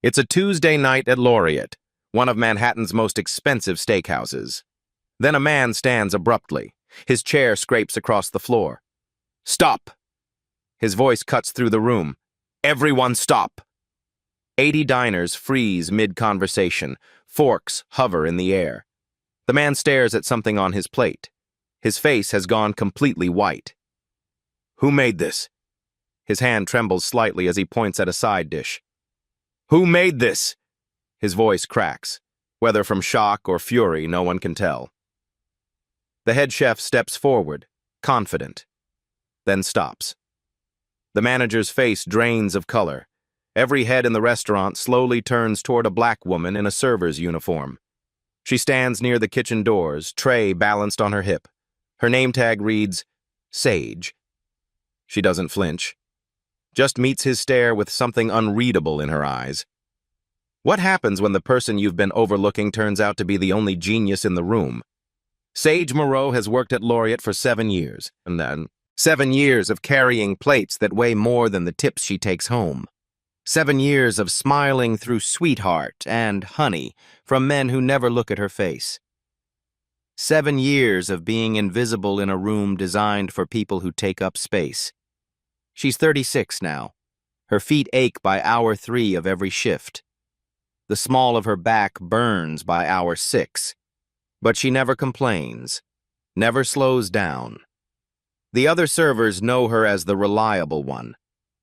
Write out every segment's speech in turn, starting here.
It's a Tuesday night at Laureate, one of Manhattan's most expensive steakhouses. Then a man stands abruptly. His chair scrapes across the floor. "Stop!" His voice cuts through the room. "Everyone stop!" 80 diners freeze mid-conversation. Forks hover in the air. The man stares at something on his plate. His face has gone completely white. "Who made this?" His hand trembles slightly as he points at a side dish. "Who made this?" His voice cracks. Whether from shock or fury, no one can tell. The head chef steps forward, confident, then stops. The manager's face drains of color. Every head in the restaurant slowly turns toward a black woman in a server's uniform. She stands near the kitchen doors, tray balanced on her hip. Her name tag reads, Sage. She doesn't flinch, just meets his stare with something unreadable in her eyes. What happens when the person you've been overlooking turns out to be the only genius in the room? Sage Moreau has worked at Laureate for 7 years, and then 7 years of carrying plates that weigh more than the tips she takes home. 7 years of smiling through sweetheart and honey from men who never look at her face. 7 years of being invisible in a room designed for people who take up space. She's 36 now. Her feet ache by hour 3 of every shift. The small of her back burns by hour 6. But she never complains, never slows down. The other servers know her as the reliable one,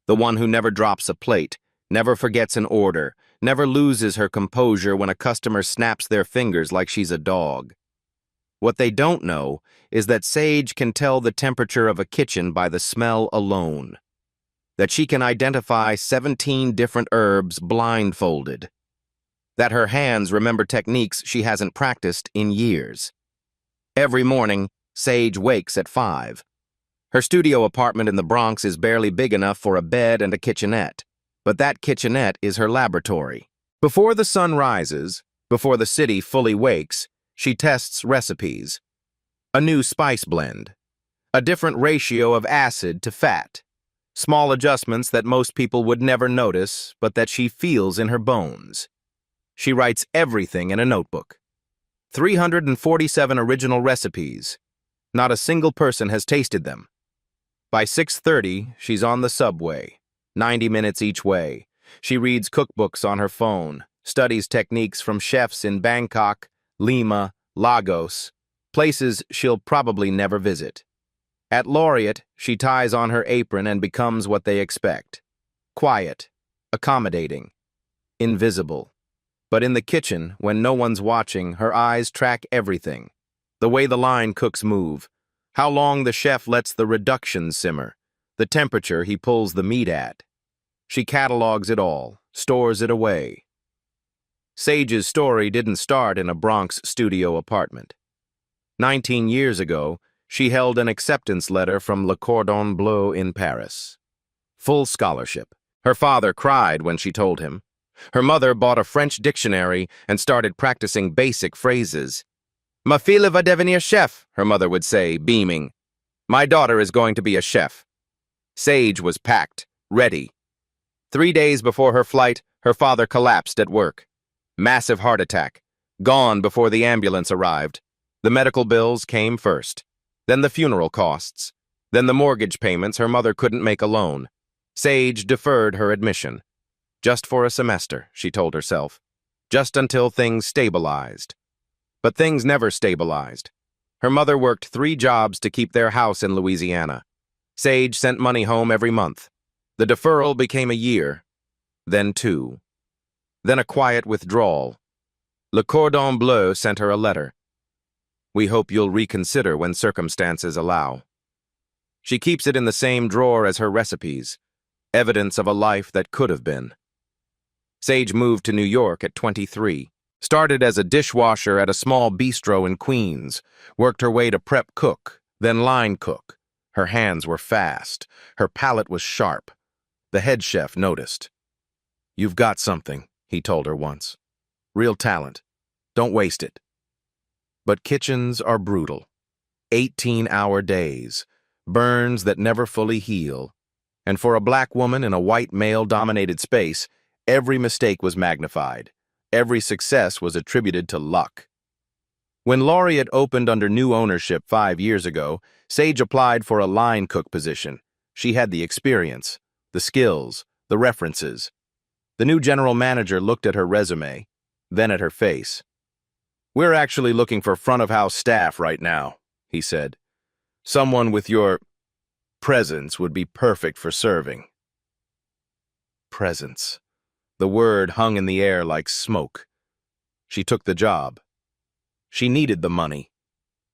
the one who never drops a plate, never forgets an order, never loses her composure when a customer snaps their fingers like she's a dog. What they don't know is that Sage can tell the temperature of a kitchen by the smell alone. That she can identify 17 different herbs blindfolded. That her hands remember techniques she hasn't practiced in years. Every morning, Sage wakes at 5. Her studio apartment in the Bronx is barely big enough for a bed and a kitchenette, but that kitchenette is her laboratory. Before the sun rises, before the city fully wakes, she tests recipes. A new spice blend. A different ratio of acid to fat. Small adjustments that most people would never notice, but that she feels in her bones. She writes everything in a notebook. 347 original recipes. Not a single person has tasted them. By 6:30, she's on the subway, 90 minutes each way. She reads cookbooks on her phone, studies techniques from chefs in Bangkok, Lima, Lagos, places she'll probably never visit. At Laureate, she ties on her apron and becomes what they expect. Quiet, accommodating, invisible. But in the kitchen, when no one's watching, her eyes track everything. The way the line cooks move, how long the chef lets the reductions simmer, the temperature he pulls the meat at. She catalogs it all, stores it away. Sage's story didn't start in a Bronx studio apartment. 19 years ago, she held an acceptance letter from Le Cordon Bleu in Paris. Full scholarship. Her father cried when she told him. Her mother bought a French dictionary and started practicing basic phrases. "Ma fille va devenir chef," her mother would say, beaming. "My daughter is going to be a chef." Sage was packed, ready. 3 days before her flight, her father collapsed at work. Massive heart attack. Gone before the ambulance arrived. The medical bills came first. Then the funeral costs. Then the mortgage payments her mother couldn't make alone. Sage deferred her admission. Just for a semester, she told herself. Just until things stabilized. But things never stabilized. Her mother worked 3 jobs to keep their house in Louisiana. Sage sent money home every month. The deferral became a year, then 2. Then a quiet withdrawal. Le Cordon Bleu sent her a letter. "We hope you'll reconsider when circumstances allow." She keeps it in the same drawer as her recipes, evidence of a life that could have been. Sage moved to New York at 23, started as a dishwasher at a small bistro in Queens, worked her way to prep cook, then line cook. Her hands were fast, her palate was sharp. The head chef noticed. "You've got something," he told her once. "Real talent. Don't waste it." But kitchens are brutal. 18-hour days, burns that never fully heal. And for a black woman in a white male-dominated space, Every mistake was magnified. Every success was attributed to luck. When Laureate opened under new ownership 5 years ago, Sage applied for a line cook position. She had the experience, the skills, the references. The new general manager looked at her resume, then at her face. "We're actually looking for front-of-house staff right now," he said. "Someone with your presence would be perfect for serving." Presence. The word hung in the air like smoke. She took the job. She needed the money.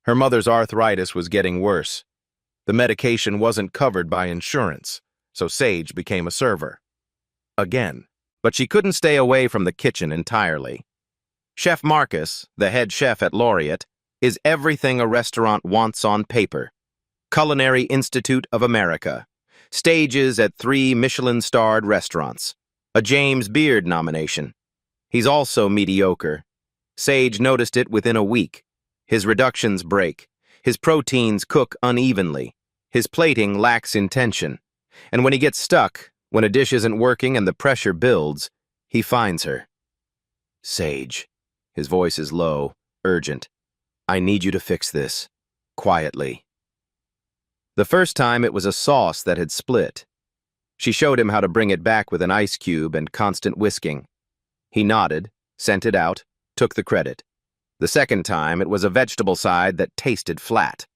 Her mother's arthritis was getting worse. The medication wasn't covered by insurance, so Sage became a server. Again. But she couldn't stay away from the kitchen entirely. Chef Marcus, the head chef at Laureate, is everything a restaurant wants on paper. Culinary Institute of America. Stages at 3 Michelin-starred restaurants. A James Beard nomination. He's also mediocre. Sage noticed it within a week. His reductions break. His proteins cook unevenly. His plating lacks intention. And when he gets stuck, when a dish isn't working and the pressure builds, he finds her. "Sage." His voice is low, urgent. "I need you to fix this. Quietly." The first time it was a sauce that had split. She showed him how to bring it back with an ice cube and constant whisking. He nodded, sent it out, took the credit. The second time, it was a vegetable side that tasted flat.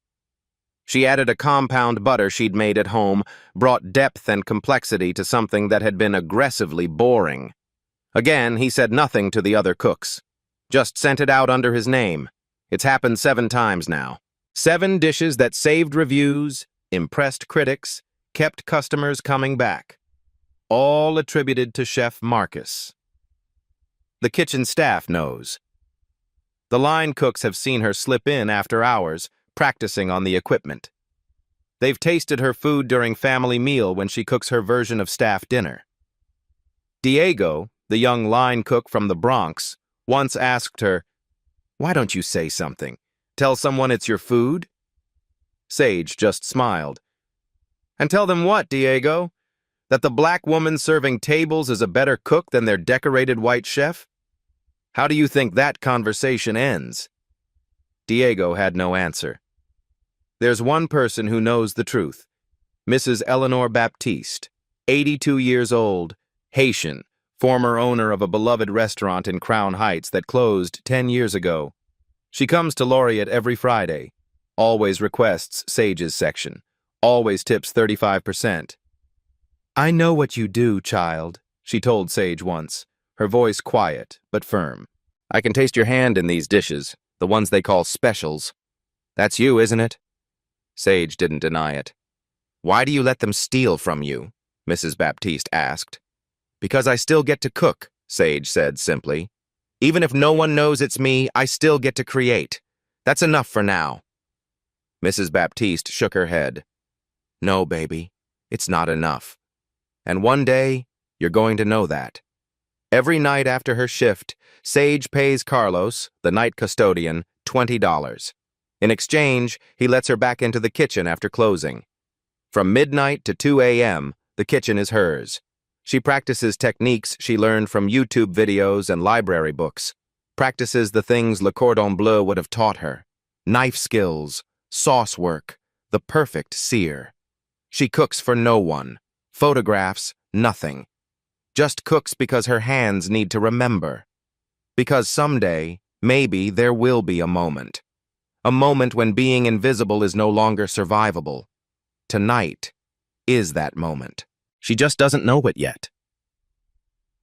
She added a compound butter she'd made at home, brought depth and complexity to something that had been aggressively boring. Again, he said nothing to the other cooks. Just sent it out under his name. It's happened 7 times now. 7 dishes that saved reviews, impressed critics, kept customers coming back. All attributed to Chef Marcus. The kitchen staff knows. The line cooks have seen her slip in after hours, practicing on the equipment. They've tasted her food during family meal when she cooks her version of staff dinner. Diego, the young line cook from the Bronx, once asked her, "Why don't you say something? Tell someone it's your food?" Sage just smiled. "And tell them what, Diego? That the black woman serving tables is a better cook than their decorated white chef? How do you think that conversation ends?" Diego had no answer. There's one person who knows the truth. Mrs. Eleanor Baptiste, 82 years old, Haitian, former owner of a beloved restaurant in Crown Heights that closed 10 years ago. She comes to Laureate every Friday, always requests Sage's section, always tips 35%. "I know what you do, child," she told Sage once, her voice quiet but firm. "I can taste your hand in these dishes, the ones they call specials. That's you, isn't it?" Sage didn't deny it. "Why do you let them steal from you?" Mrs. Baptiste asked. "Because I still get to cook," Sage said simply. "Even if no one knows it's me, I still get to create. That's enough for now." Mrs. Baptiste shook her head. "No, baby, it's not enough. And one day, you're going to know that." Every night after her shift, Sage pays Carlos, the night custodian, $20. In exchange, he lets her back into the kitchen after closing. From midnight to 2 a.m., the kitchen is hers. She practices techniques she learned from YouTube videos and library books, practices the things Le Cordon Bleu would have taught her: knife skills, sauce work, the perfect sear. She cooks for no one, photographs, nothing. Just cooks because her hands need to remember. Because someday, maybe, there will be a moment. A moment when being invisible is no longer survivable. Tonight is that moment. She just doesn't know it yet.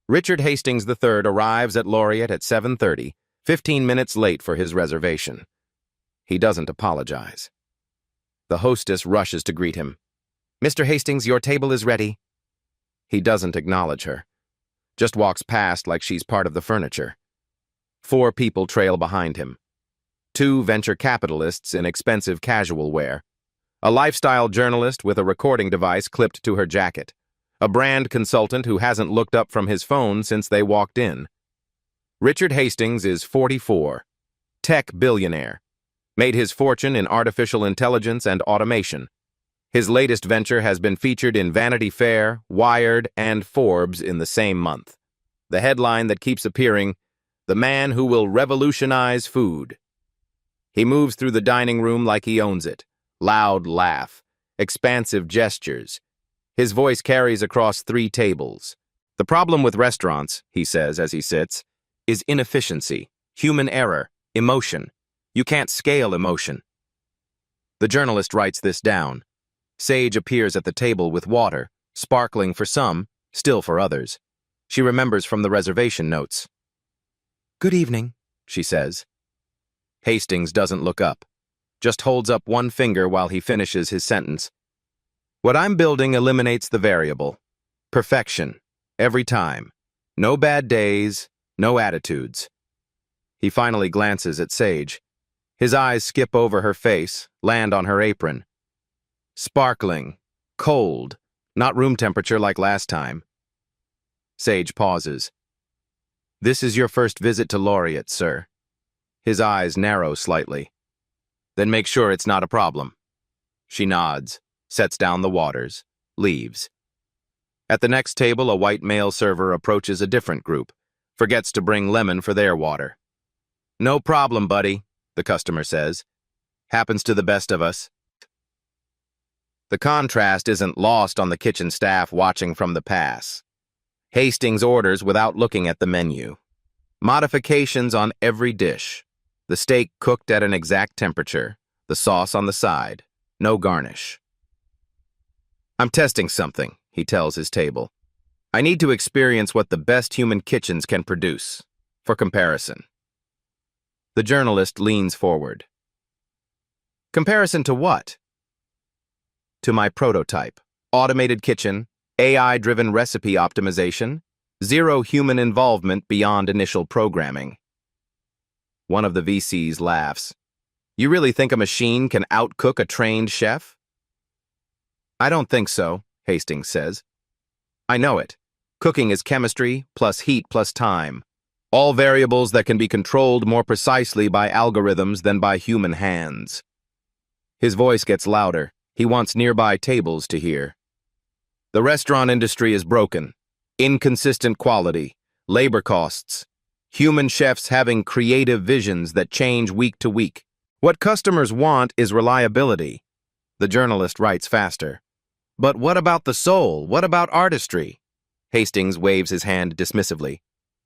Richard Hastings III arrives at Laureate at 7:30, 15 minutes late for his reservation. He doesn't apologize. The hostess rushes to greet him. "Mr. Hastings, your table is ready." He doesn't acknowledge her. Just walks past like she's part of the furniture. 4 people trail behind him. 2 venture capitalists in expensive casual wear. A lifestyle journalist with a recording device clipped to her jacket. A brand consultant who hasn't looked up from his phone since they walked in. Richard Hastings is 44. Tech billionaire. Made his fortune in artificial intelligence and automation. His latest venture has been featured in Vanity Fair, Wired, and Forbes in the same month. The headline that keeps appearing, "The Man Who Will Revolutionize Food." He moves through the dining room like he owns it. Loud laugh, expansive gestures. His voice carries across 3 tables. "The problem with restaurants," he says as he sits, "is inefficiency, human error, emotion. You can't scale emotion." The journalist writes this down. Sage appears at the table with water, sparkling for some, still for others. She remembers from the reservation notes. "Good evening," she says. Hastings doesn't look up, just holds up one finger while he finishes his sentence. "What I'm building eliminates the variable. Perfection. Every time. No bad days, no attitudes." He finally glances at Sage. His eyes skip over her face, land on her apron. Sparkling. Cold. Not room temperature like last time. Sage pauses. "This is your first visit to Laureate, sir." His eyes narrow slightly. "Then make sure it's not a problem." She nods, sets down the waters, leaves. At the next table, a white male server approaches a different group, forgets to bring lemon for their water. "No problem, buddy," the customer says. "Happens to the best of us." The contrast isn't lost on the kitchen staff watching from the pass. Hastings orders without looking at the menu. Modifications on every dish. The steak cooked at an exact temperature, the sauce on the side, no garnish. "I'm testing something," he tells his table. "I need to experience what the best human kitchens can produce, for comparison." The journalist leans forward. "Comparison to what?" "To my prototype. Automated kitchen, AI-driven recipe optimization, zero human involvement beyond initial programming." One of the VCs laughs. "You really think a machine can outcook a trained chef?" "I don't think so," Hastings says. "I know it. Cooking is chemistry plus heat plus time. All variables that can be controlled more precisely by algorithms than by human hands." His voice gets louder. He wants nearby tables to hear. "The restaurant industry is broken. Inconsistent quality, labor costs, human chefs having creative visions that change week to week. What customers want is reliability." The journalist writes faster. "But what about the soul? What about artistry?" Hastings waves his hand dismissively.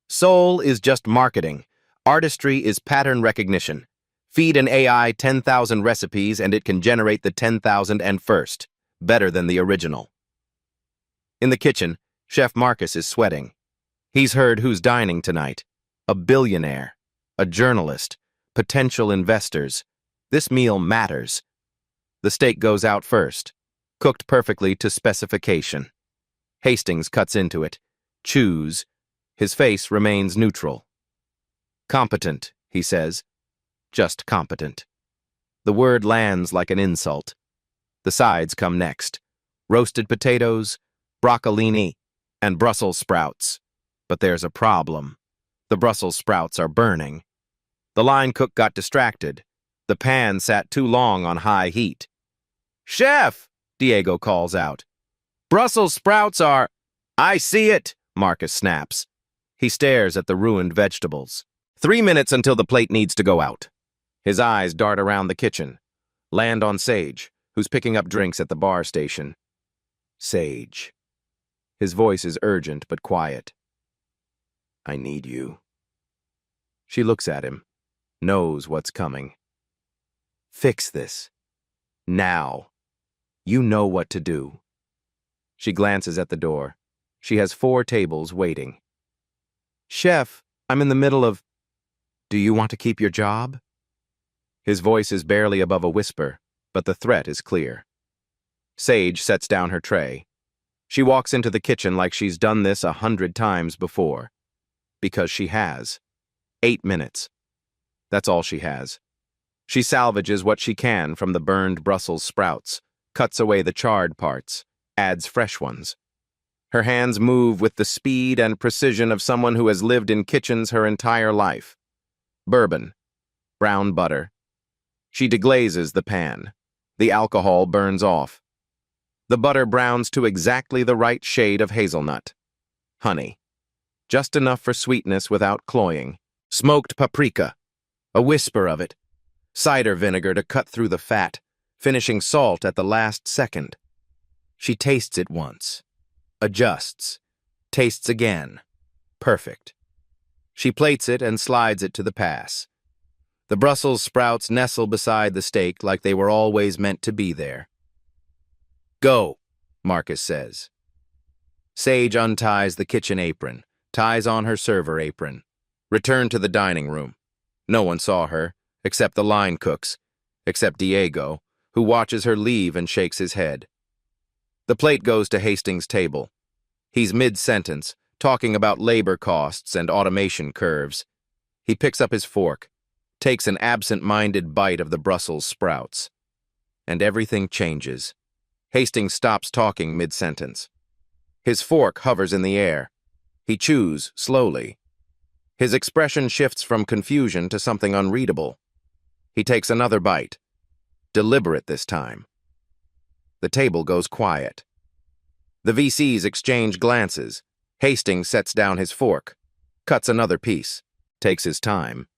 "Soul is just marketing. Artistry is pattern recognition. Feed an AI 10,000 recipes and it can generate the 10,001st, better than the original." In the kitchen, Chef Marcus is sweating. He's heard who's dining tonight. A billionaire, a journalist, potential investors. This meal matters. The steak goes out first, cooked perfectly to specification. Hastings cuts into it, chews. His face remains neutral. "Competent," he says. Just competent. The word lands like an insult. The sides come next. Roasted potatoes, broccolini, and Brussels sprouts. But there's a problem. The Brussels sprouts are burning. The line cook got distracted. The pan sat too long on high heat. "Chef!" Diego calls out. "Brussels sprouts are—" "I see it," Marcus snaps. He stares at the ruined vegetables. 3 minutes until the plate needs to go out. His eyes dart around the kitchen, land on Sage, who's picking up drinks at the bar station. "Sage." His voice is urgent but quiet. "I need you." She looks at him, knows what's coming. "Fix this. Now. You know what to do." She glances at the door. She has 4 tables waiting. "Chef, I'm in the middle of—" "Do you want to keep your job?" His voice is barely above a whisper, but the threat is clear. Sage sets down her tray. She walks into the kitchen like she's done this 100 times before. Because she has. 8 minutes. That's all she has. She salvages what she can from the burned Brussels sprouts, cuts away the charred parts, adds fresh ones. Her hands move with the speed and precision of someone who has lived in kitchens her entire life. Bourbon. Brown butter. She deglazes the pan. The alcohol burns off. The butter browns to exactly the right shade of hazelnut. Honey. just enough for sweetness without cloying. Smoked paprika, a whisper of it. Cider vinegar to cut through the fat, finishing salt at the last second. She tastes it once, adjusts, tastes again. Perfect. She plates it and slides it to the pass. The Brussels sprouts nestle beside the steak like they were always meant to be there. Go, Marcus says. Sage unties the kitchen apron, ties on her server apron. Returned to the dining room. No one saw her, except the line cooks, except Diego, who watches her leave and shakes his head. The plate goes to Hastings' table. He's mid-sentence, talking about labor costs and automation curves. He picks up his fork, takes an absent-minded bite of the Brussels sprouts. And everything changes. Hastings stops talking mid-sentence. His fork hovers in the air. He chews slowly. His expression shifts from confusion to something unreadable. He takes another bite. Deliberate this time. The table goes quiet. The VCs exchange glances. Hastings sets down his fork, cuts another piece, takes his time.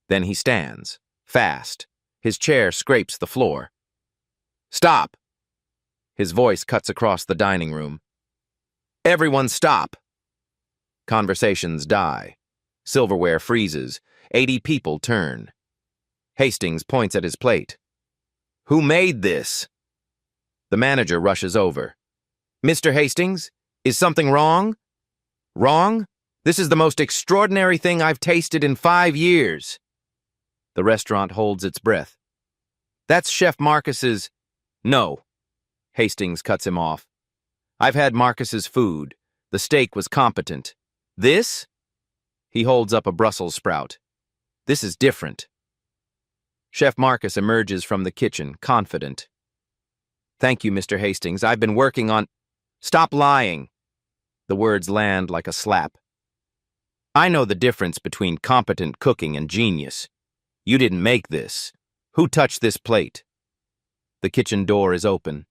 Then he stands, fast. His chair scrapes the floor. Stop! His voice cuts across the dining room. Everyone stop! Conversations die. Silverware freezes. 80 people turn. Hastings points at his plate. Who made this? The manager rushes over. Mr. Hastings, is something wrong? Wrong? This is the most extraordinary thing I've tasted in 5 years. The restaurant holds its breath. That's Chef Marcus's... No. Hastings cuts him off. I've had Marcus's food. The steak was competent. This? He holds up a Brussels sprout. This is different. Chef Marcus emerges from the kitchen, confident. Thank you, Mr. Hastings. I've been working on... Stop lying. The words land like a slap. I know the difference between competent cooking and genius. You didn't make this. Who touched this plate? The kitchen door is open.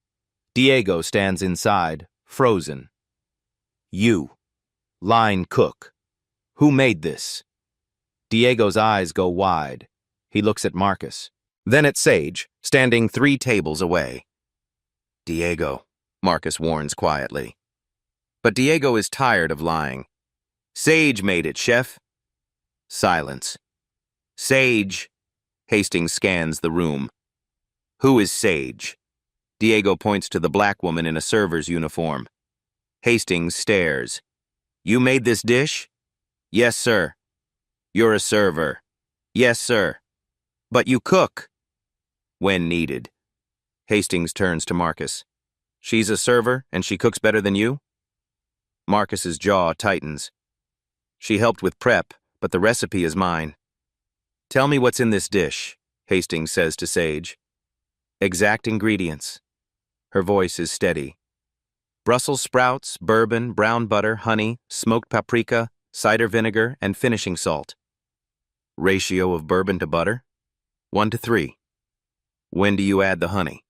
Diego stands inside, frozen. You. Line cook. Who made this? Diego's eyes go wide. He looks at Marcus. Then at Sage, standing 3 tables away. Diego, Marcus warns quietly. But Diego is tired of lying. Sage made it, chef. Silence. Sage. Hastings scans the room. Who is Sage? Diego points to the black woman in a server's uniform. Hastings stares. You made this dish? Yes, sir. You're a server. Yes, sir. But you cook. When needed. Hastings turns to Marcus. She's a server and she cooks better than you? Marcus's jaw tightens. She helped with prep, but the recipe is mine. Tell me what's in this dish, Hastings says to Sage. Exact ingredients. Her voice is steady. Brussels sprouts, bourbon, brown butter, honey, smoked paprika, cider vinegar, and finishing salt. Ratio of bourbon to butter? 1:3. When do you add the honey?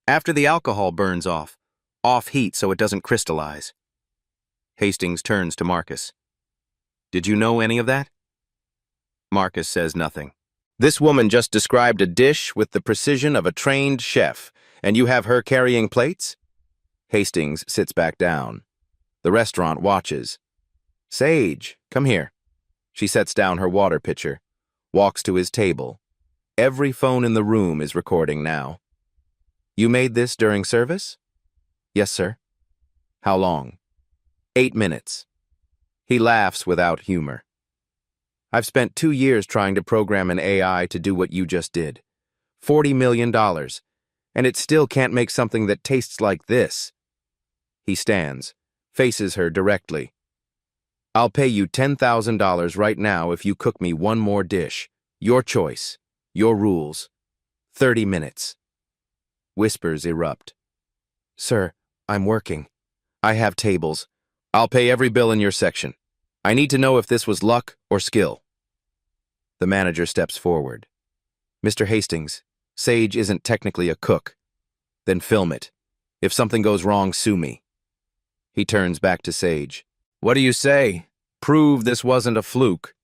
After the alcohol burns off heat so it doesn't crystallize. Hastings turns to Marcus. Did you know any of that? Marcus says nothing. This woman just described a dish with the precision of a trained chef, and you have her carrying plates? Hastings sits back down. The restaurant watches. Sage, come here. She sets down her water pitcher, walks to his table. Every phone in the room is recording now. You made this during service? Yes, sir. How long? 8 minutes. He laughs without humor. I've spent 2 years trying to program an AI to do what you just did. $40 million. And it still can't make something that tastes like this. He stands, faces her directly. I'll pay you $10,000 right now if you cook me one more dish. Your choice. Your rules. 30 minutes. Whispers erupt. Sir, I'm working. I have tables. I'll pay every bill in your section. I need to know if this was luck or skill. The manager steps forward. Mr. Hastings, Sage isn't technically a cook. Then film it. If something goes wrong, sue me. He turns back to Sage. What do you say? Prove this wasn't a fluke.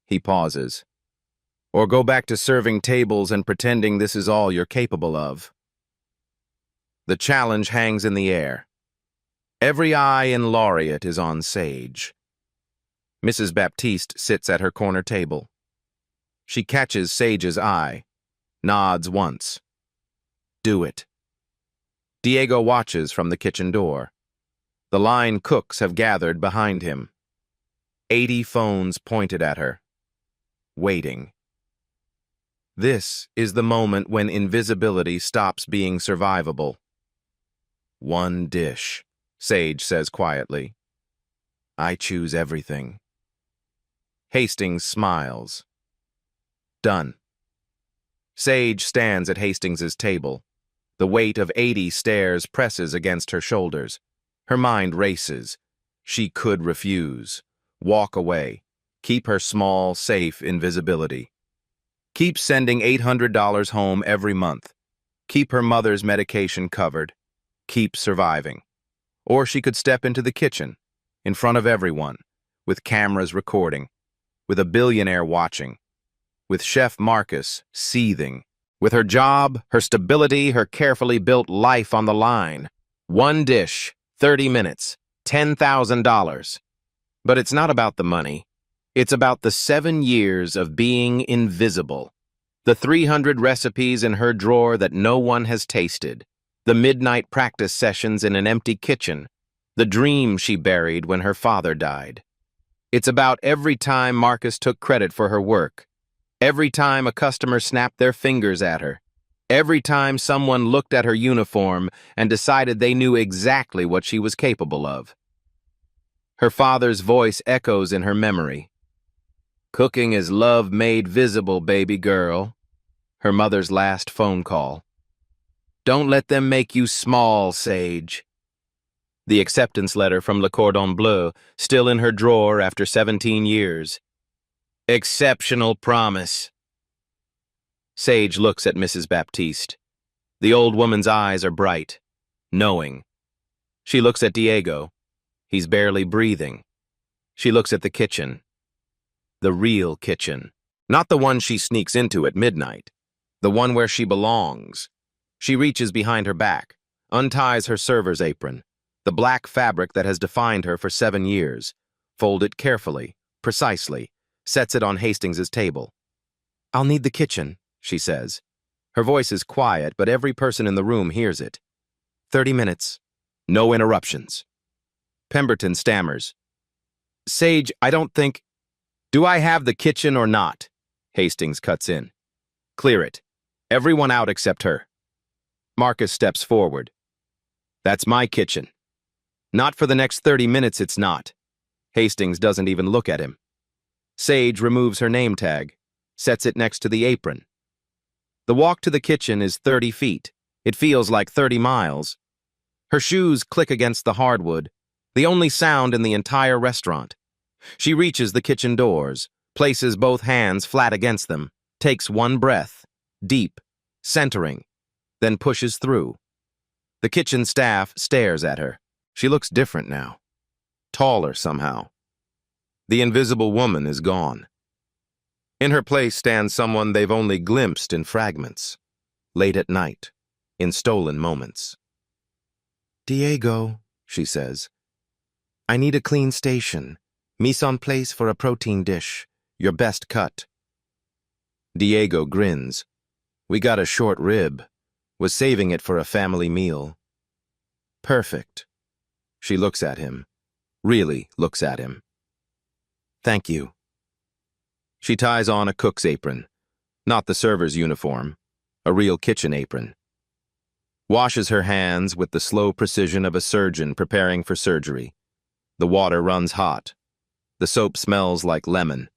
He pauses. Or go back to serving tables and pretending this is all you're capable of. The challenge hangs in the air. Every eye in Laureate is on Sage. Mrs. Baptiste sits at her corner table. She catches Sage's eye, nods once. Do it. Diego watches from the kitchen door. The line cooks have gathered behind him. 80 phones pointed at her. Waiting. This is the moment when invisibility stops being survivable. One dish, Sage says quietly. I choose everything. Hastings smiles. Done. Sage stands at Hastings's table. The weight of 80 stares presses against her shoulders. Her mind races. She could refuse. Walk away. Keep her small, safe invisibility. Keep sending $800 home every month. Keep her mother's medication covered. Keep surviving. Or she could step into the kitchen, in front of everyone, with cameras recording, with a billionaire watching, with Chef Marcus seething, with her job, her stability, her carefully built life on the line. One dish, 30 minutes, $10,000. But it's not about the money. It's about the 7 years of being invisible. The 300 recipes in her drawer that no one has tasted. The midnight practice sessions in an empty kitchen. The dream she buried when her father died. It's about every time Marcus took credit for her work. Every time a customer snapped their fingers at her. Every time someone looked at her uniform and decided they knew exactly what she was capable of. Her father's voice echoes in her memory. Cooking is love made visible, baby girl. Her mother's last phone call. Don't let them make you small, Sage. The acceptance letter from Le Cordon Bleu, still in her drawer after 17 years. Exceptional promise. Sage looks at Mrs. Baptiste. The old woman's eyes are bright, knowing. She looks at Diego. He's barely breathing. She looks at the kitchen. The real kitchen. Not the one she sneaks into at midnight. The one where she belongs. She reaches behind her back, unties her server's apron, the black fabric that has defined her for 7 years, folds it carefully, precisely, sets it on Hastings's table. I'll need the kitchen, she says. Her voice is quiet, but every person in the room hears it. 30 minutes. No interruptions. Pemberton stammers. Sage, I don't think... Do I have the kitchen or not? Hastings cuts in. Clear it. Everyone out except her. Marcus steps forward. That's my kitchen. Not for the next 30 minutes, it's not. Hastings doesn't even look at him. Sage removes her name tag, sets it next to the apron. The walk to the kitchen is 30 feet. It feels like 30 miles. Her shoes click against the hardwood, the only sound in the entire restaurant. She reaches the kitchen doors, places both hands flat against them, takes one breath, deep, centering, then pushes through. The kitchen staff stares at her. She looks different now. Taller somehow. The invisible woman is gone. In her place stands someone they've only glimpsed in fragments, late at night, in stolen moments. Diego, she says, I need a clean station. Mise en place for a protein dish. Your best cut. Diego grins. We got a short rib. Was saving it for a family meal. Perfect. She looks at him. Really looks at him. Thank you. She ties on a cook's apron. Not the server's uniform. A real kitchen apron. Washes her hands with the slow precision of a surgeon preparing for surgery. The water runs hot. The soap smells like lemon.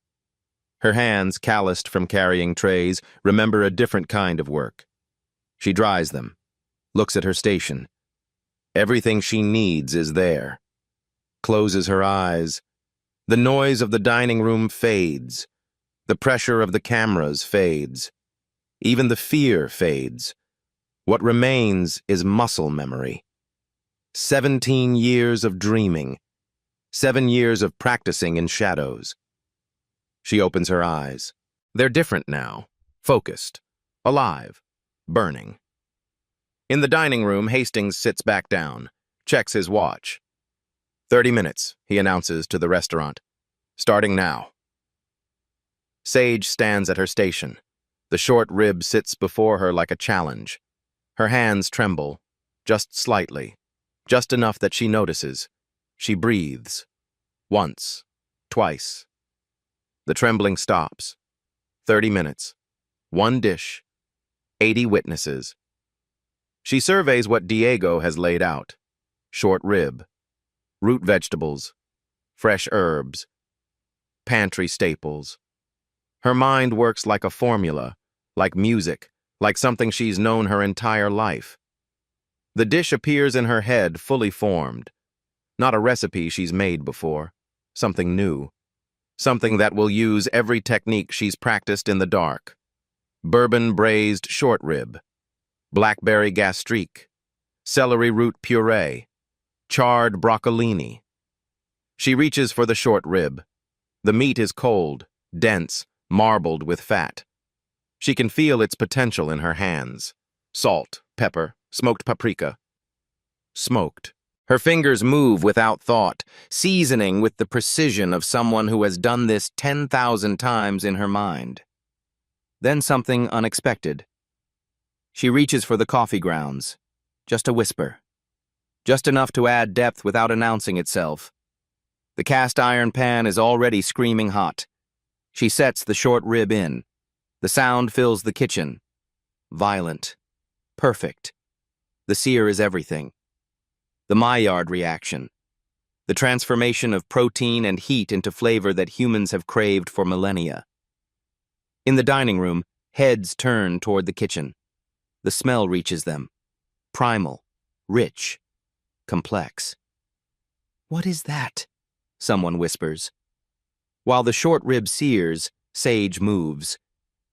Her hands, calloused from carrying trays, remember a different kind of work. She dries them, looks at her station. Everything she needs is there. Closes her eyes. The noise of the dining room fades. The pressure of the cameras fades. Even the fear fades. What remains is muscle memory. 17 years of dreaming. 7 years of practicing in shadows. She opens her eyes. They're different now. Focused. Alive. Burning. In the dining room, Hastings sits back down, checks his watch. 30 minutes, he announces to the restaurant. Starting now. Sage stands at her station. The short rib sits before her like a challenge. Her hands tremble, just slightly, just enough that she notices. She breathes. Once. Twice. The trembling stops. 30 minutes. 1 dish. 80 witnesses. She surveys what Diego has laid out. Short rib. Root vegetables. Fresh herbs. Pantry staples. Her mind works like a formula, like music, like something she's known her entire life. The dish appears in her head fully formed. Not a recipe she's made before. Something new. Something that will use every technique she's practiced in the dark. Bourbon braised short rib. Blackberry gastrique. Celery root puree. Charred broccolini. She reaches for the short rib. The meat is cold, dense, marbled with fat. She can feel its potential in her hands. Salt, pepper, smoked paprika. Smoked. Her fingers move without thought, seasoning with the precision of someone who has done this 10,000 times in her mind. Then something unexpected. She reaches for the coffee grounds. Just a whisper. Just enough to add depth without announcing itself. The cast iron pan is already screaming hot. She sets the short rib in. The sound fills the kitchen. Violent. Perfect. The sear is everything. The Maillard reaction. The transformation of protein and heat into flavor that humans have craved for millennia. In the dining room, heads turn toward the kitchen. The smell reaches them. Primal. Rich. Complex. "What is that?" someone whispers. While the short rib sears, Sage moves.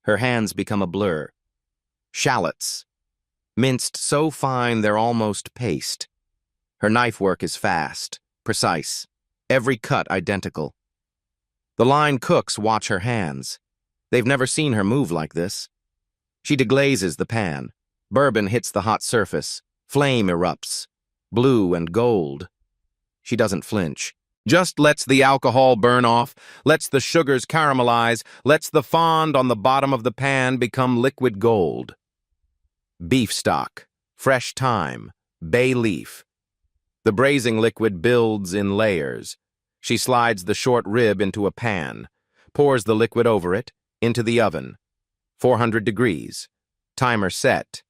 Her hands become a blur. Shallots. Minced so fine they're almost paste. Her knife work is fast, precise, every cut identical. The line cooks watch her hands. They've never seen her move like this. She deglazes the pan. Bourbon hits the hot surface. Flame erupts. Blue and gold. She doesn't flinch. Just lets the alcohol burn off, lets the sugars caramelize, lets the fond on the bottom of the pan become liquid gold. Beef stock, fresh thyme, bay leaf. The braising liquid builds in layers. She slides the short rib into a pan, pours the liquid over it, into the oven. 400 degrees. Timer set.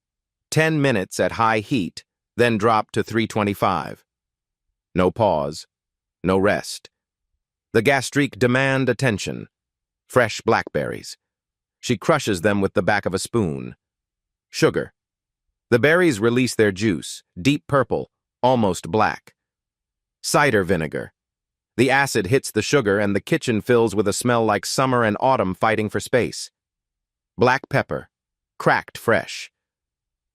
10 minutes at high heat, then drop to 325. No pause. No rest. The gastrique demand attention. Fresh blackberries. She crushes them with the back of a spoon. Sugar. The berries release their juice, deep purple, almost black. Cider vinegar. The acid hits the sugar and the kitchen fills with a smell like summer and autumn fighting for space. Black pepper. Cracked fresh.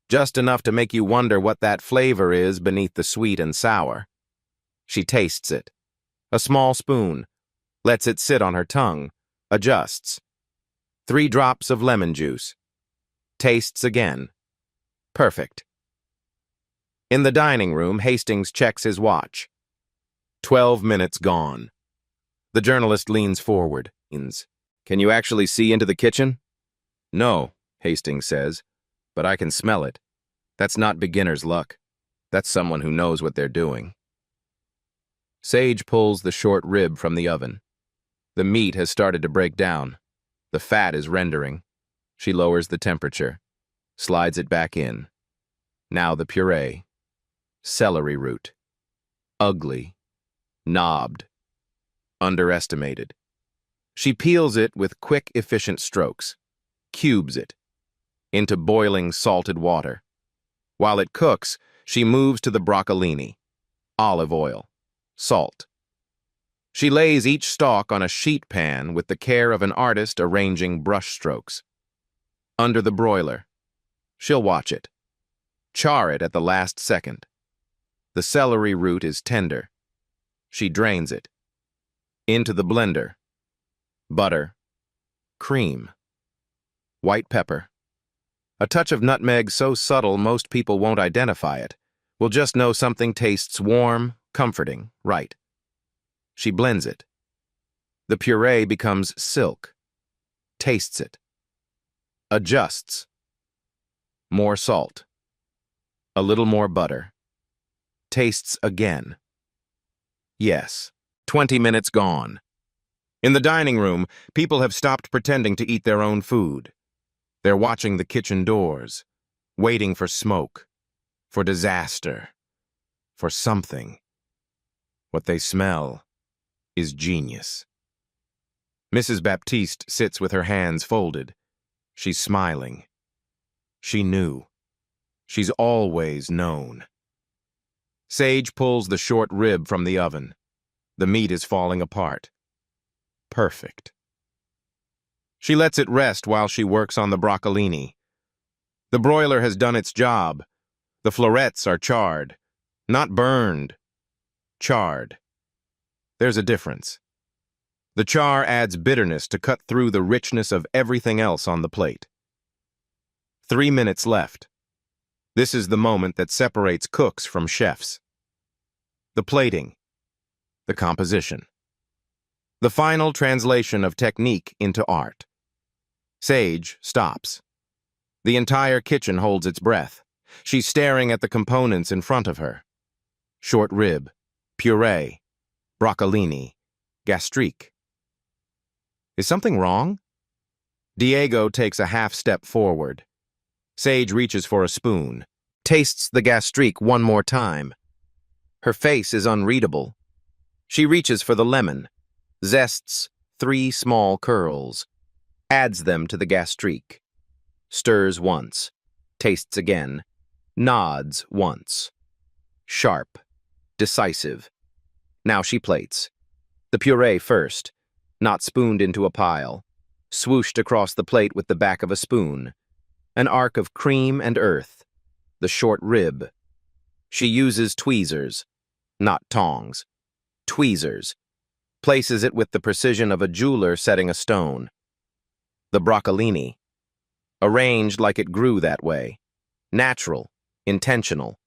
Just enough to make you wonder what that flavor is beneath the sweet and sour. She tastes it. A small spoon. Lets it sit on her tongue. Adjusts. 3 drops of lemon juice. Tastes again. Perfect. In the dining room, Hastings checks his watch. 12 minutes gone. The journalist leans forward. "Can you actually see into the kitchen?" "No," Hastings says, "but I can smell it. That's not beginner's luck. That's someone who knows what they're doing." Sage pulls the short rib from the oven. The meat has started to break down. The fat is rendering. She lowers the temperature, slides it back in. Now the puree. Celery root. Ugly. Knobbed. Underestimated. She peels it with quick, efficient strokes. Cubes it. Into boiling, salted water. While it cooks, she moves to the broccolini. Olive oil. Salt. She lays each stalk on a sheet pan with the care of an artist arranging brush strokes. Under the broiler. She'll watch it. Char it at the last second. The celery root is tender. She drains it. Into the blender. Butter. Cream. White pepper. A touch of nutmeg so subtle most people won't identify it. Will just know something tastes warm, comforting, right. She blends it. The puree becomes silk. Tastes it. Adjusts. More salt. A little more butter. Tastes again. Yes. 20 minutes gone. In the dining room, people have stopped pretending to eat their own food. They're watching the kitchen doors, waiting for smoke, for disaster, for something. What they smell is genius. Mrs. Baptiste sits with her hands folded. She's smiling. She knew. She's always known. Sage pulls the short rib from the oven. The meat is falling apart. Perfect. She lets it rest while she works on the broccolini. The broiler has done its job. The florets are charred. Not burned. Charred. There's a difference. The char adds bitterness to cut through the richness of everything else on the plate. 3 minutes left. This is the moment that separates cooks from chefs. The plating. The composition. The final translation of technique into art. Sage stops. The entire kitchen holds its breath. She's staring at the components in front of her. Short rib, puree, broccolini, gastrique. Is something wrong? Diego takes a half step forward. Sage reaches for a spoon, tastes the gastrique one more time. Her face is unreadable. She reaches for the lemon, zests 3 small curls, adds them to the gastrique, stirs once, tastes again, nods once. Sharp, decisive. Now she plates. The puree first, not spooned into a pile, swooshed across the plate with the back of a spoon. An arc of cream and earth, the short rib. She uses tweezers, not tongs. Tweezers. Places it with the precision of a jeweler setting a stone. The broccolini. Arranged like it grew that way. Natural, intentional.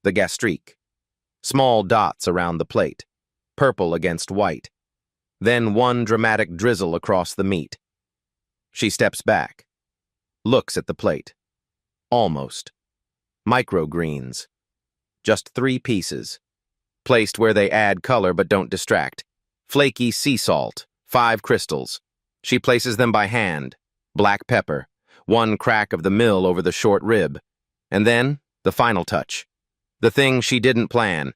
The gastrique. Small dots around the plate. Purple against white. Then one dramatic drizzle across the meat. She steps back. Looks at the plate. Almost. Microgreens. Just 3 pieces. Placed where they add color but don't distract. Flaky sea salt, 5 crystals. She places them by hand. Black pepper. 1 crack of the mill over the short rib. And then, the final touch. The thing she didn't plan.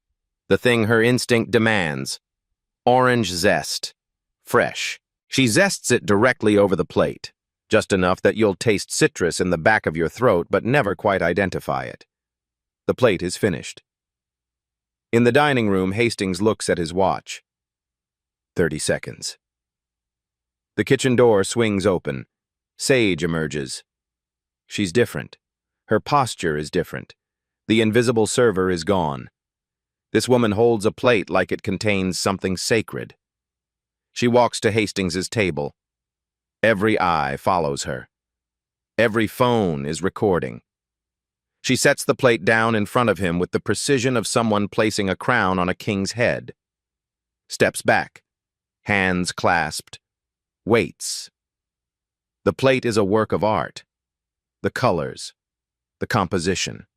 The thing her instinct demands. Orange zest. Fresh. She zests it directly over the plate. Just enough that you'll taste citrus in the back of your throat but never quite identify it. The plate is finished. In the dining room, Hastings looks at his watch. 30 seconds. The kitchen door swings open. Sage emerges. She's different. Her posture is different. The invisible server is gone. This woman holds a plate like it contains something sacred. She walks to Hastings's table. Every eye follows her. Every phone is recording. She sets the plate down in front of him with the precision of someone placing a crown on a king's head. Steps back, hands clasped, waits. The plate is a work of art. The colors, the composition,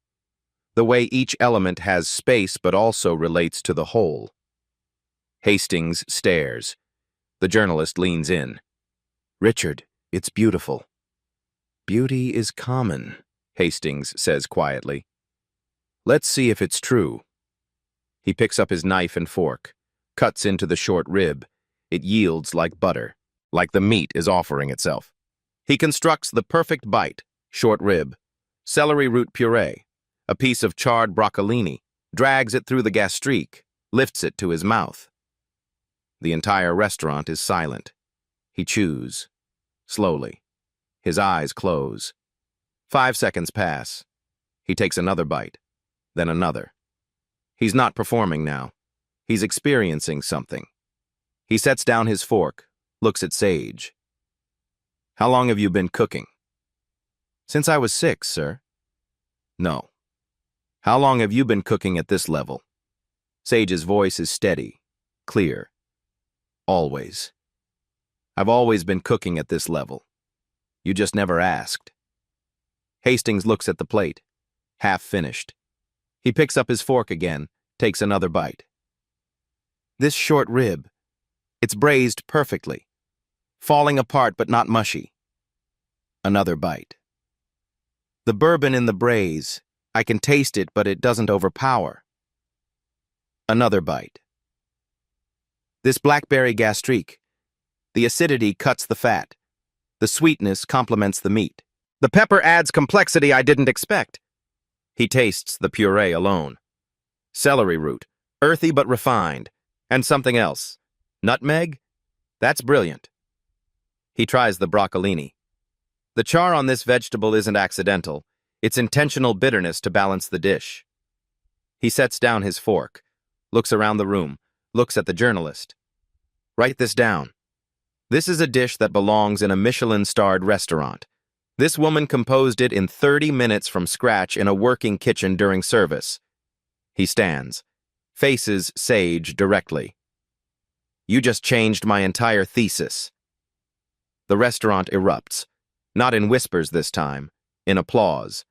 the way each element has space but also relates to the whole. Hastings stares. The journalist leans in. Richard, it's beautiful. Beauty is common, Hastings says quietly. Let's see if it's true. He picks up his knife and fork, cuts into the short rib. It yields like butter, like the meat is offering itself. He constructs the perfect bite, short rib, celery root puree, a piece of charred broccolini, drags it through the gastrique, lifts it to his mouth. The entire restaurant is silent. He chews. Slowly. His eyes close. 5 seconds pass. He takes another bite, then another. He's not performing now. He's experiencing something. He sets down his fork, looks at Sage. How long have you been cooking? Since I was 6, sir. No. How long have you been cooking at this level? Sage's voice is steady, clear. Always. I've always been cooking at this level. You just never asked. Hastings looks at the plate, half finished. He picks up his fork again, takes another bite. This short rib, it's braised perfectly, falling apart but not mushy. Another bite. The bourbon in the braise, I can taste it, but it doesn't overpower. Another bite. This blackberry gastrique, the acidity cuts the fat. The sweetness complements the meat. The pepper adds complexity I didn't expect. He tastes the puree alone. Celery root, earthy but refined. And something else. Nutmeg? That's brilliant. He tries the broccolini. The char on this vegetable isn't accidental. It's intentional bitterness to balance the dish. He sets down his fork, looks around the room, looks at the journalist. Write this down. This is a dish that belongs in a Michelin-starred restaurant. This woman composed it in 30 minutes from scratch in a working kitchen during service. He stands, faces Sage directly. You just changed my entire thesis. The restaurant erupts, not in whispers this time, in applause.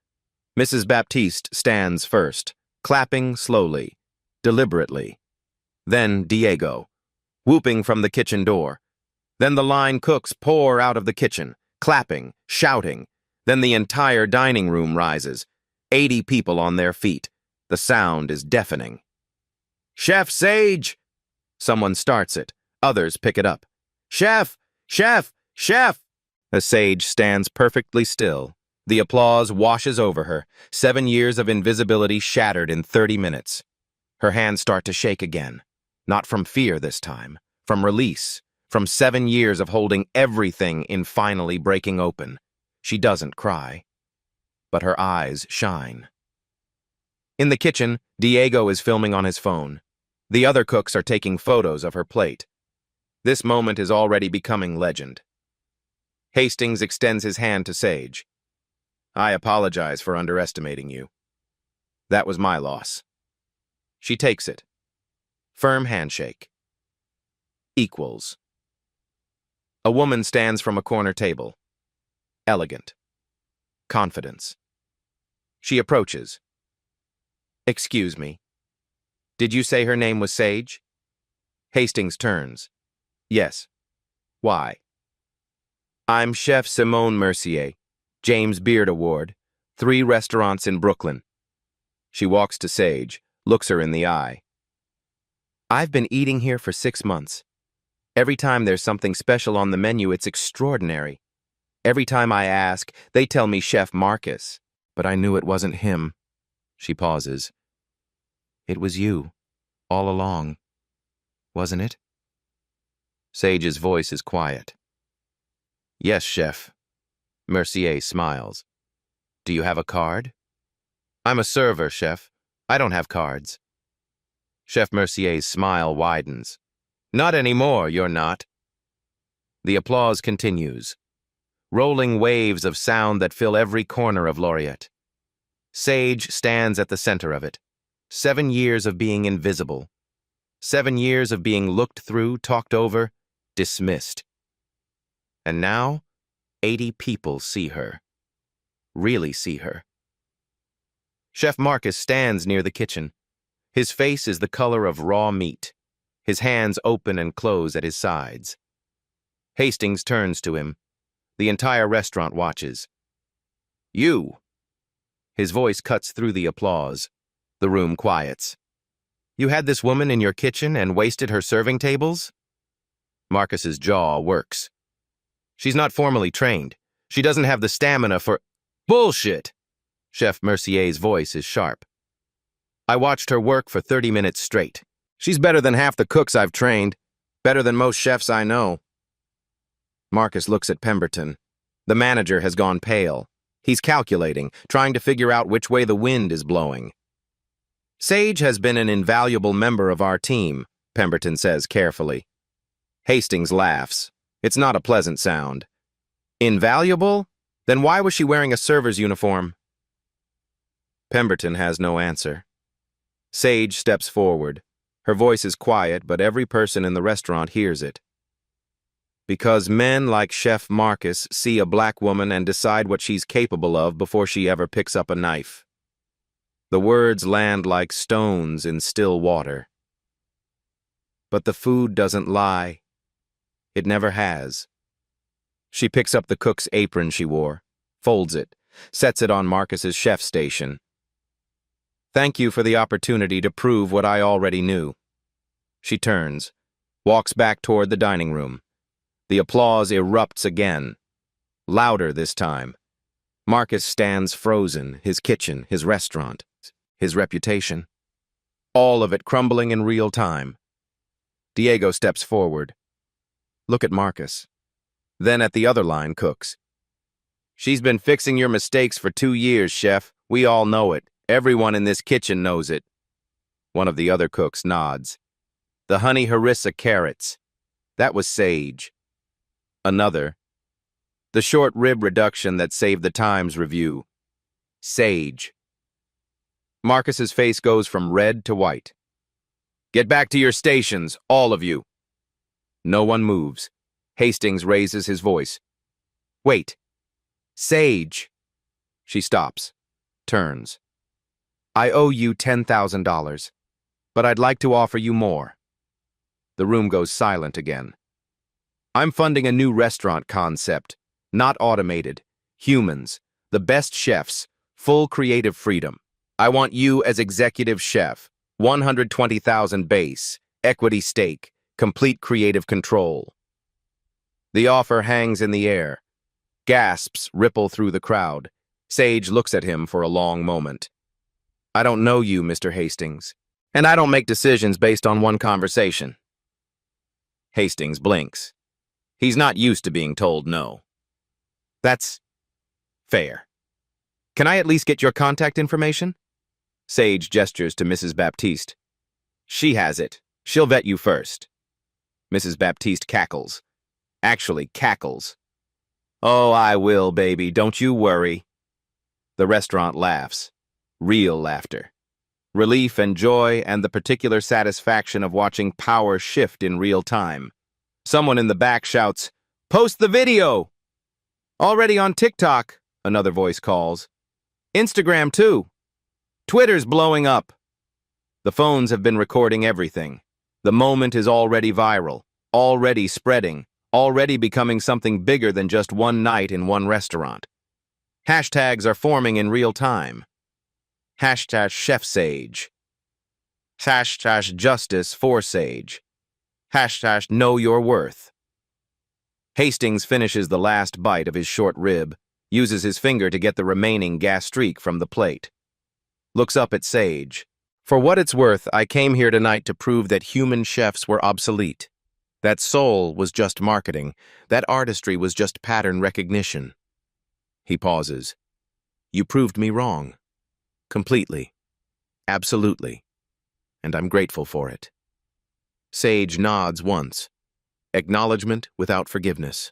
Mrs. Baptiste stands first, clapping slowly, deliberately. Then Diego, whooping from the kitchen door. Then the line cooks pour out of the kitchen, clapping, shouting. Then the entire dining room rises, 80 people on their feet. The sound is deafening. Chef Sage! Someone starts it. Others pick it up. Chef! Chef! Chef! As Sage stands perfectly still, the applause washes over her, 7 years of invisibility shattered in 30 minutes. Her hands start to shake again. Not from fear this time, from release, from 7 years of holding everything in finally breaking open. She doesn't cry, but her eyes shine. In the kitchen, Diego is filming on his phone. The other cooks are taking photos of her plate. This moment is already becoming legend. Hastings extends his hand to Sage. I apologize for underestimating you. That was my loss. She takes it. Firm handshake. Equals. A woman stands from a corner table. Elegant. Confidence. She approaches. Excuse me. Did you say her name was Sage? Hastings turns. Yes. Why? I'm Chef Simone Mercier, James Beard Award, 3 restaurants in Brooklyn. She walks to Sage, looks her in the eye. I've been eating here for 6 months. Every time there's something special on the menu, it's extraordinary. Every time I ask, they tell me Chef Marcus, but I knew it wasn't him. She pauses. It was you, all along, wasn't it? Sage's voice is quiet. Yes, Chef. Mercier smiles. Do you have a card? I'm a server, Chef. I don't have cards. Chef Mercier's smile widens. Not anymore, you're not. The applause continues. Rolling waves of sound that fill every corner of Laureate. Sage stands at the center of it. 7 years of being invisible. 7 years of being looked through, talked over, dismissed. And now, 80 people see her. Really see her. Chef Marcus stands near the kitchen. His face is the color of raw meat. His hands open and close at his sides. Hastings turns to him. The entire restaurant watches. You! His voice cuts through the applause. The room quiets. You had this woman in your kitchen and wasted her serving tables? Marcus's jaw works. She's not formally trained. She doesn't have the stamina for— Bullshit! Chef Mercier's voice is sharp. I watched her work for 30 minutes straight. She's better than half the cooks I've trained. Better than most chefs I know. Marcus looks at Pemberton. The manager has gone pale. He's calculating, trying to figure out which way the wind is blowing. Sage has been an invaluable member of our team, Pemberton says carefully. Hastings laughs. It's not a pleasant sound. Invaluable? Then why was she wearing a server's uniform? Pemberton has no answer. Sage steps forward. Her voice is quiet, but every person in the restaurant hears it. Because men like Chef Marcus see a black woman and decide what she's capable of before she ever picks up a knife. The words land like stones in still water. But the food doesn't lie. It never has. She picks up the cook's apron she wore, folds it, sets it on Marcus's chef station. Thank you for the opportunity to prove what I already knew. She turns, walks back toward the dining room. The applause erupts again, louder this time. Marcus stands frozen, his kitchen, his restaurant, his reputation. All of it crumbling in real time. Diego steps forward. Look at Marcus. Then at the other line cooks. She's been fixing your mistakes for 2 years, chef. We all know it. Everyone in this kitchen knows it. One of the other cooks nods. The honey harissa carrots. That was Sage. Another. The short rib reduction that saved the Times Review. Sage. Marcus's face goes from red to white. Get back to your stations, all of you. No one moves. Hastings raises his voice. Wait. Sage. She stops. Turns. I owe you $10,000, but I'd like to offer you more. The room goes silent again. I'm funding a new restaurant concept, not automated. Humans, the best chefs, full creative freedom. I want you as executive chef, 120,000 base, equity stake, complete creative control. The offer hangs in the air. Gasps ripple through the crowd. Sage looks at him for a long moment. I don't know you, Mr. Hastings, and I don't make decisions based on one conversation. Hastings blinks. He's not used to being told no. That's fair. Can I at least get your contact information? Sage gestures to Mrs. Baptiste. She has it. She'll vet you first. Mrs. Baptiste cackles. Actually cackles. Oh, I will, baby. Don't you worry. The restaurant laughs. Real laughter. Relief and joy and the particular satisfaction of watching power shift in real time. Someone in the back shouts, "Post the video!" Already on TikTok, another voice calls. Instagram too. Twitter's blowing up. The phones have been recording everything. The moment is already viral, already spreading, already becoming something bigger than just one night in one restaurant. Hashtags are forming in real time. Hashtag Chef Sage. Hashtag Justice for Sage. Hashtag Know Your Worth. Hastings finishes the last bite of his short rib, uses his finger to get the remaining gas streak from the plate. Looks up at Sage. For what it's worth, I came here tonight to prove that human chefs were obsolete. That soul was just marketing. That artistry was just pattern recognition. He pauses. You proved me wrong. Completely. Absolutely. And I'm grateful for it. Sage nods once. Acknowledgement without forgiveness.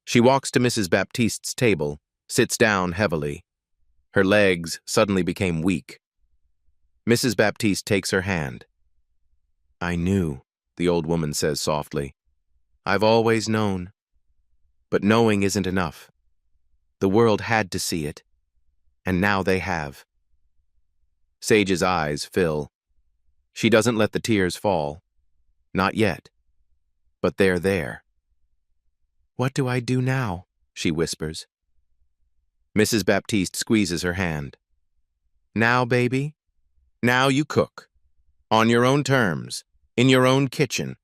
She walks to Mrs. Baptiste's table, sits down heavily. Her legs suddenly became weak. Mrs. Baptiste takes her hand. I knew, the old woman says softly. I've always known. But knowing isn't enough. The world had to see it. And now they have. Sage's eyes fill. She doesn't let the tears fall. Not yet. But they're there. What do I do now? She whispers. Mrs. Baptiste squeezes her hand. Now, baby? Now you cook. On your own terms. In your own kitchen.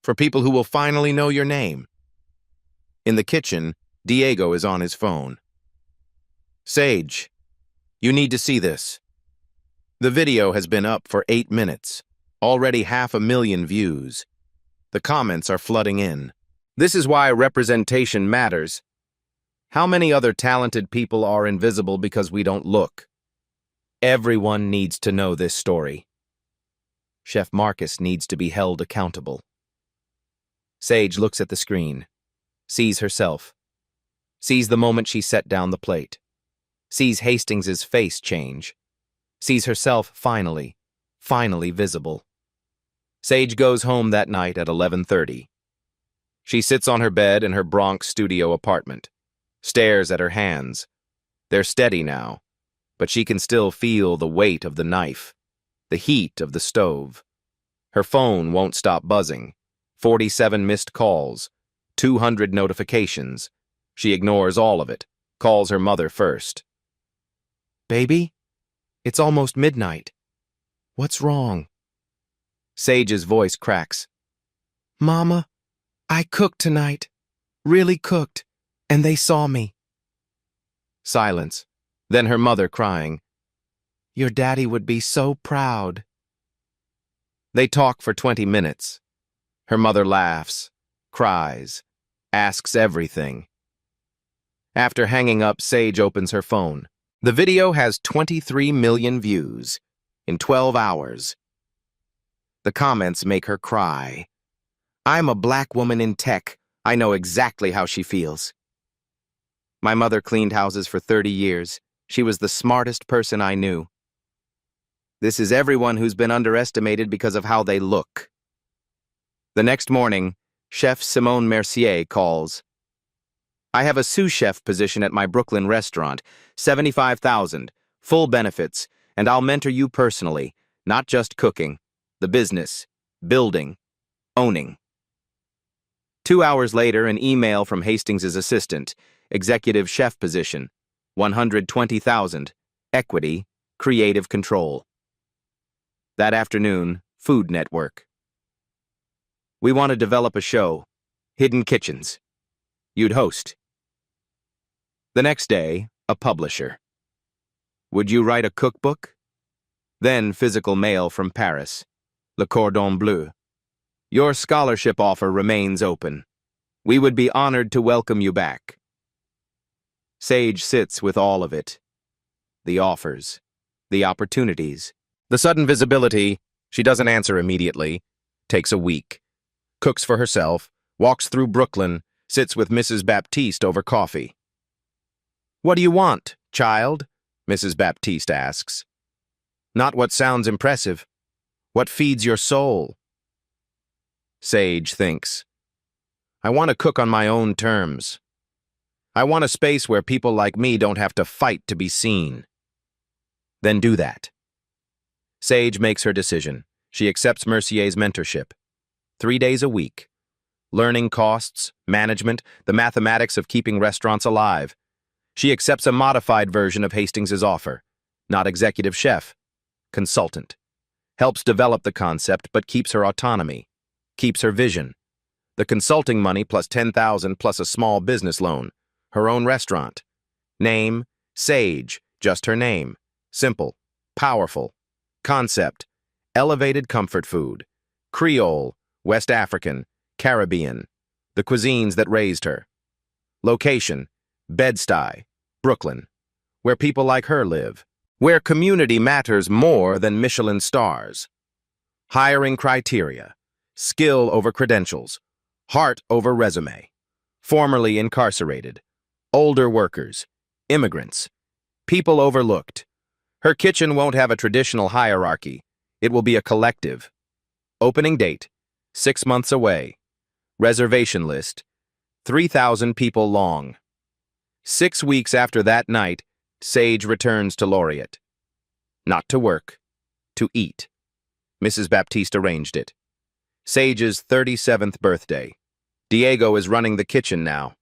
For people who will finally know your name. In the kitchen, Diego is on his phone. Sage, you need to see this. The video has been up for 8 minutes. Already 500,000 views. The comments are flooding in. This is why representation matters. How many other talented people are invisible because we don't look? Everyone needs to know this story. Chef Marcus needs to be held accountable. Sage looks at the screen, sees herself, sees the moment she set down the plate, sees Hastings's face change, sees herself finally visible. Sage goes home that night at 11:30. She sits on her bed in her Bronx studio apartment, stares at her hands. They're steady now, but she can still feel the weight of the knife, the heat of the stove. Her phone won't stop buzzing. 47 missed calls, 200 notifications. She ignores all of it, calls her mother first. "Baby, it's almost midnight. What's wrong?" Sage's voice cracks. "Mama, I cooked tonight. Really cooked. And they saw me." Silence. Then her mother crying. "Your daddy would be so proud." They talk for 20 minutes. Her mother laughs, cries, asks everything. After hanging up, Sage opens her phone. The video has 23 million views in 12 hours. The comments make her cry. "I'm a black woman in tech. I know exactly how she feels. My mother cleaned houses for 30 years. She was the smartest person I knew. This is everyone who's been underestimated because of how they look." The next morning, Chef Simone Mercier calls. "I have a sous chef position at my Brooklyn restaurant, 75,000, full benefits, and I'll mentor you personally, not just cooking, the business, building, owning." 2 hours later, an email from Hastings's assistant, executive chef position, 120,000, equity, creative control. That afternoon, Food Network. "We want to develop a show, Hidden Kitchens. You'd host." The next day, a publisher. "Would you write a cookbook?" Then physical mail from Paris, Le Cordon Bleu. "Your scholarship offer remains open. We would be honored to welcome you back." Sage sits with all of it. The offers, the opportunities, the sudden visibility. She doesn't answer immediately. Takes a week. Cooks for herself, walks through Brooklyn, sits with Mrs. Baptiste over coffee. "What do you want, child?" Mrs. Baptiste asks. "Not what sounds impressive. What feeds your soul?" Sage thinks. "I want to cook on my own terms. I want a space where people like me don't have to fight to be seen." "Then do that." Sage makes her decision. She accepts Mercier's mentorship. 3 days a week. Learning costs, management, the mathematics of keeping restaurants alive. She accepts a modified version of Hastings's offer. Not executive chef, consultant. Helps develop the concept but keeps her autonomy. Keeps her vision. The consulting money plus 10,000 plus a small business loan. Her own restaurant. Name, Sage, just her name. Simple, powerful. Concept, elevated comfort food. Creole, West African, Caribbean. The cuisines that raised her. Location, Bed-Stuy, Brooklyn. Where people like her live. Where community matters more than Michelin stars. Hiring criteria, skill over credentials, heart over resume. Formerly incarcerated. Older workers, immigrants, people overlooked. Her kitchen won't have a traditional hierarchy. It will be a collective. Opening date, 6 months away. Reservation list, 3,000 people long. 6 weeks after that night, Sage returns to Laureate. Not to work, to eat. Mrs. Baptiste arranged it. Sage's 37th birthday. Diego is running the kitchen now.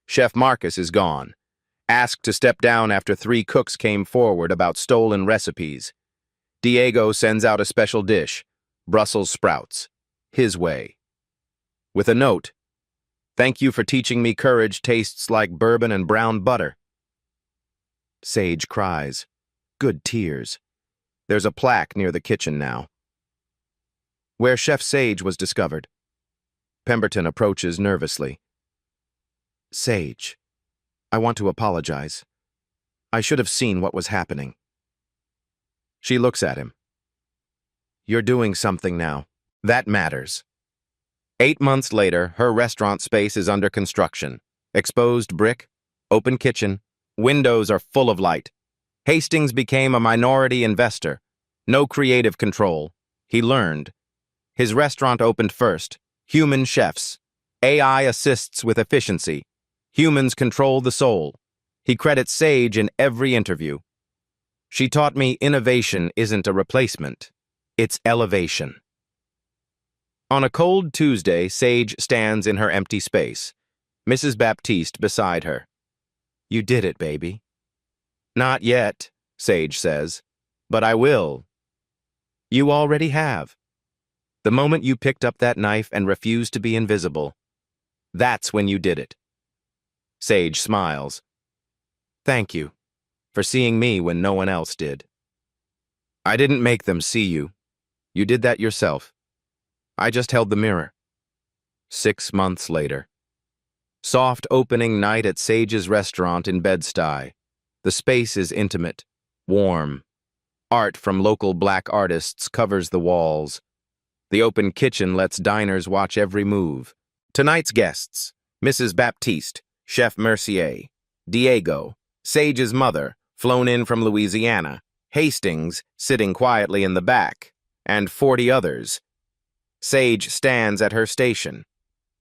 Chef Marcus is gone. Asked to step down after 3 cooks came forward about stolen recipes. Diego sends out a special dish, Brussels sprouts, his way. With a note, "Thank you for teaching me courage tastes like bourbon and brown butter." Sage cries. Good tears. There's a plaque near the kitchen now. Where Chef Sage was discovered. Pemberton approaches nervously. "Sage, I want to apologize. I should have seen what was happening." She looks at him. You're doing something now. That matters. 8 months later, her restaurant space is under construction. Exposed brick, open kitchen, windows are full of light. Hastings became a minority investor. No creative control. He learned. His restaurant opened first. Human chefs. AI assists with efficiency. Humans control the soul. He credits Sage in every interview. She taught me innovation isn't a replacement. It's elevation. On a cold Tuesday, Sage stands in her empty space. Mrs. Baptiste beside her. You did it, baby. Not yet, Sage says, but I will. You already have. The moment you picked up that knife and refused to be invisible, that's when you did it. Sage smiles. Thank you for seeing me when no one else did. I didn't make them see you. You did that yourself. I just held the mirror. 6 months later. Soft opening night at Sage's restaurant in Bed-Stuy. The space is intimate, warm. Art from local black artists covers the walls. The open kitchen lets diners watch every move. Tonight's guests, Mrs. Baptiste, Chef Mercier, Diego, Sage's mother, flown in from Louisiana, Hastings, sitting quietly in the back, and 40 others. Sage stands at her station,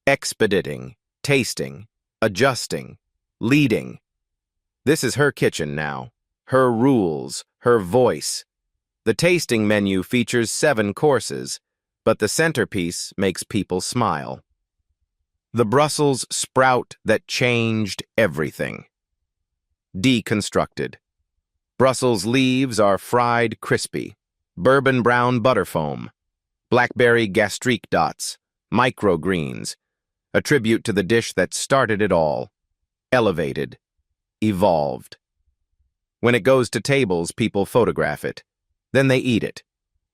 expediting, tasting, adjusting, leading. This is her kitchen now, her rules, her voice. The tasting menu features 7 courses, but the centerpiece makes people smile. The Brussels sprout that changed everything. Deconstructed. Brussels leaves are fried crispy, bourbon brown butterfoam, blackberry gastrique dots, microgreens, a tribute to the dish that started it all, elevated, evolved. When it goes to tables, people photograph it. Then they eat it,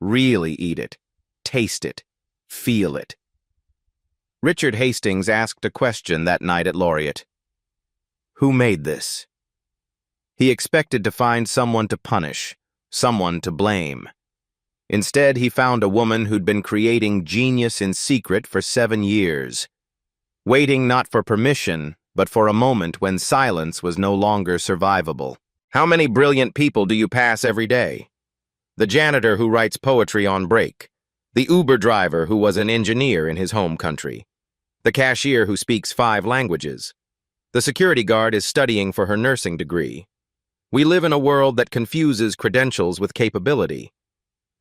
really eat it, taste it, feel it. Richard Hastings asked a question that night at Laureate. Who made this? He expected to find someone to punish, someone to blame. Instead, he found a woman who'd been creating genius in secret for 7 years, waiting not for permission, but for a moment when silence was no longer survivable. How many brilliant people do you pass every day? The janitor who writes poetry on break, the Uber driver who was an engineer in his home country, the cashier who speaks 5 languages. The security guard is studying for her nursing degree. We live in a world that confuses credentials with capability,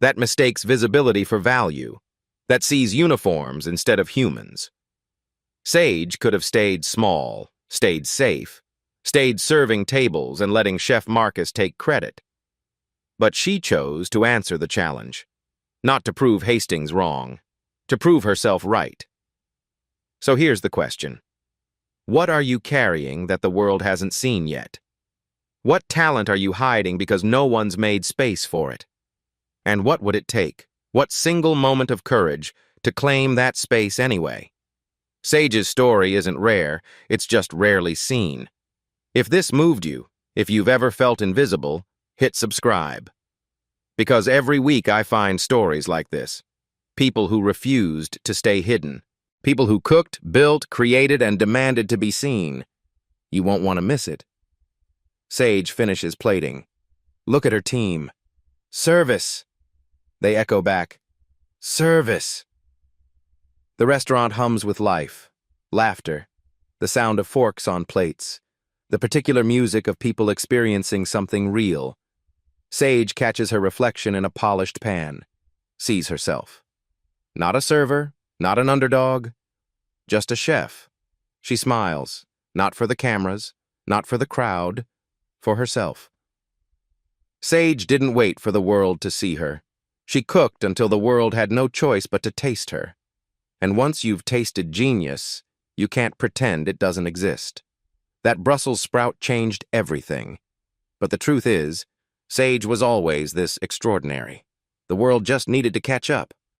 that mistakes visibility for value, that sees uniforms instead of humans. Sage could have stayed small, stayed safe, stayed serving tables and letting Chef Marcus take credit. But she chose to answer the challenge, not to prove Hastings wrong, to prove herself right. So here's the question. What are you carrying that the world hasn't seen yet? What talent are you hiding because no one's made space for it? And what would it take, what single moment of courage, to claim that space anyway? Sage's story isn't rare, it's just rarely seen. If this moved you, if you've ever felt invisible, hit subscribe. Because every week I find stories like this. People who refused to stay hidden. People who cooked, built, created, and demanded to be seen. You won't want to miss it. Sage finishes plating. Look at her team. Service. They echo back. Service. The restaurant hums with life, laughter, the sound of forks on plates, the particular music of people experiencing something real. Sage catches her reflection in a polished pan, sees herself. Not a server, not an underdog, just a chef. She smiles, not for the cameras, not for the crowd, for herself. Sage didn't wait for the world to see her. She cooked until the world had no choice but to taste her. And once you've tasted genius, you can't pretend it doesn't exist. That Brussels sprout changed everything. But the truth is, Sage was always this extraordinary. The world just needed to catch up.